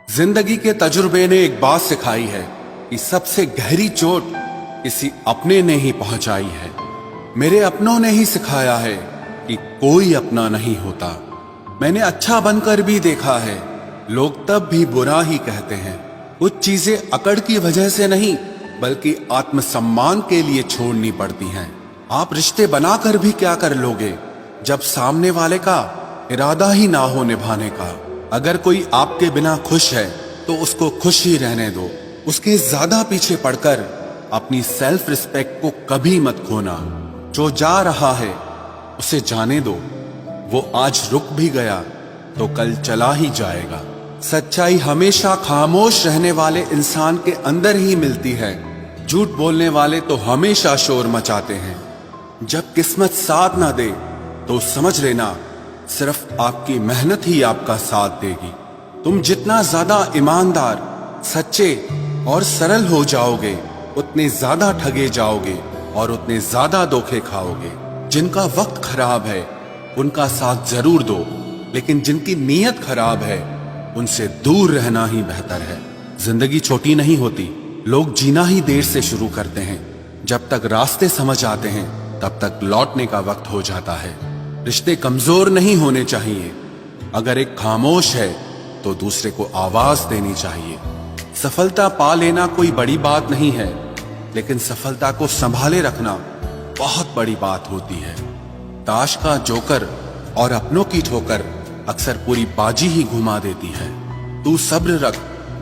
जिंदगी के तजुर्बे ने एक बात सिखाई है कि सबसे गहरी चोट किसी अपने ने ही पहुंचाई है। मेरे अपनों ने ही सिखाया है कि कोई अपना नहीं होता। मैंने अच्छा बनकर भी देखा है, लोग तब भी बुरा ही कहते हैं। कुछ चीजें अकड़ की वजह से नहीं बल्कि आत्मसम्मान के लिए छोड़नी पड़ती हैं। आप रिश्ते बनाकर भी क्या कर लोगे जब सामने वाले का इरादा ही ना हो निभाने का। अगर कोई आपके बिना खुश है तो उसको खुश ही रहने दो। उसके ज्यादा पीछे पड़कर अपनी सेल्फ रिस्पेक्ट को कभी मत खोना। जो जा रहा है उसे जाने दो, वो आज रुक भी गया तो कल चला ही जाएगा। सच्चाई हमेशा खामोश रहने वाले इंसान के अंदर ही मिलती है। झूठ बोलने वाले तो हमेशा शोर मचाते हैं। जब किस्मत साथ ना दे तो समझ लेना सिर्फ आपकी मेहनत ही आपका साथ देगी। तुम जितना ज्यादा ईमानदार, सच्चे और सरल हो जाओगे उतने ज्यादा ठगे जाओगे और उतने ज्यादा धोखे खाओगे। जिनका वक्त खराब है उनका साथ जरूर दो, लेकिन जिनकी नीयत खराब है उनसे दूर रहना ही बेहतर है। जिंदगी छोटी नहीं होती, लोग जीना ही देर से शुरू करते हैं। जब तक रास्ते समझ आते हैं तब तक लौटने का वक्त हो जाता है। रिश्ते कमजोर नहीं होने चाहिए। अगर एक खामोश है तो दूसरे को आवाज देनी चाहिए। सफलता पा लेना कोई बड़ी बात नहीं है, लेकिन सफलता को संभाले रखना बहुत बड़ी बात होती है। ताश का जोकर और अपनों की ठोकर अक्सर पूरी बाजी ही घुमा देती है। तू सब्र रख,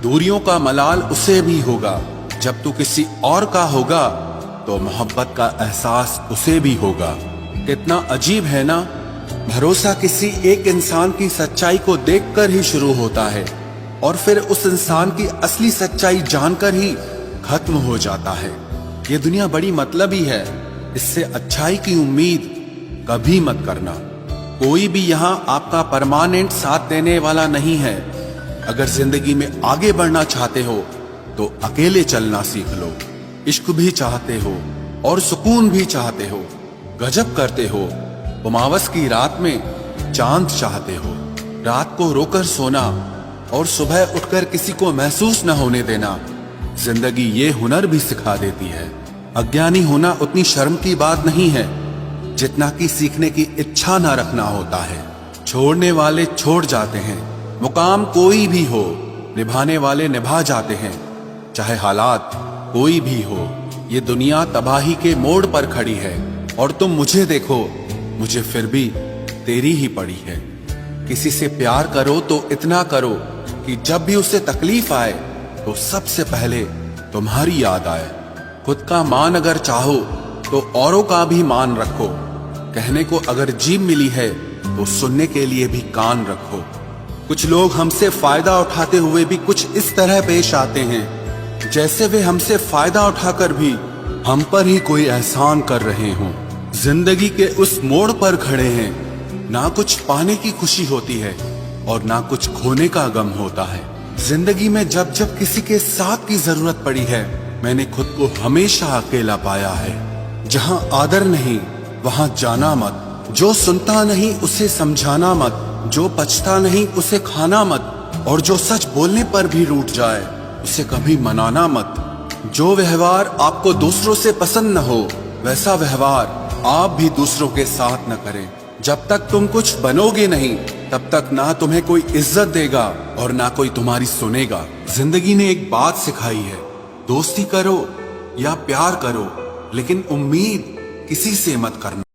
दूरियों का मलाल उसे भी होगा। जब तू किसी और का होगा तो मोहब्बत का एहसास उसे भी होगा। कितना अजीब है ना, भरोसा किसी एक इंसान की सच्चाई को देखकर ही शुरू होता है और फिर उस इंसान की असली सच्चाई जानकर ही खत्म हो जाता है। ये दुनिया बड़ी मतलबी है, इससे अच्छाई की उम्मीद कभी मत करना। कोई भी यहाँ आपका परमानेंट साथ देने वाला नहीं है। अगर जिंदगी में आगे बढ़ना चाहते हो तो अकेले चलना सीख लो। इश्क भी चाहते हो और सुकून भी चाहते हो, गजब करते हो। उमावस की रात में चांद चाहते हो। रात को रोकर सोना और सुबह उठकर किसी को महसूस न होने देना जिंदगी ये हुनर भी सिखा देती है। अज्ञानी होना उतनी शर्म की बात नहीं है जितना कि सीखने की इच्छा ना रखना होता है। छोड़ने वाले छोड़ जाते हैं, मुकाम कोई भी हो, निभाने वाले निभा जाते हैं। चाहे हालात कोई भी हो, ये दुनिया तबाही के मोड़ पर खड़ी है और तुम मुझे देखो, मुझे फिर भी तेरी ही पड़ी है। किसी से प्यार करो तो इतना करो कि जब भी उसे तकलीफ आए तो सबसे पहले तुम्हारी याद आए। खुद का मान अगर चाहो तो औरों का भी मान रखो। कहने को अगर जीभ मिली है तो सुनने के लिए भी कान रखो। कुछ लोग हमसे फायदा उठाते हुए भी कुछ इस तरह पेश आते हैं जैसे वे हमसे फायदा उठाकर भी हम पर ही कोई एहसान कर रहे हों। जिंदगी के उस मोड़ पर खड़े हैं, ना कुछ पाने की खुशी होती है और ना कुछ खोने का गम होता है। जिंदगी में जब जब किसी के साथ की जरूरत पड़ी है, मैंने खुद को हमेशा अकेला पाया है। जहां आदर नहीं वहां जाना मत। जो सुनता नहीं उसे समझाना मत। जो पछता नहीं उसे खाना मत। और जो सच बोलने पर भी रूठ जाए उसे कभी मनाना मत। जो व्यवहार आपको दूसरों से पसंद न हो वैसा व्यवहार आप भी दूसरों के साथ न करें। जब तक तुम कुछ बनोगे नहीं तब तक ना तुम्हें कोई इज्जत देगा और ना कोई तुम्हारी सुनेगा। जिंदगी ने एक बात सिखाई है, दोस्ती करो या प्यार करो, लेकिन उम्मीद किसी से मत करना।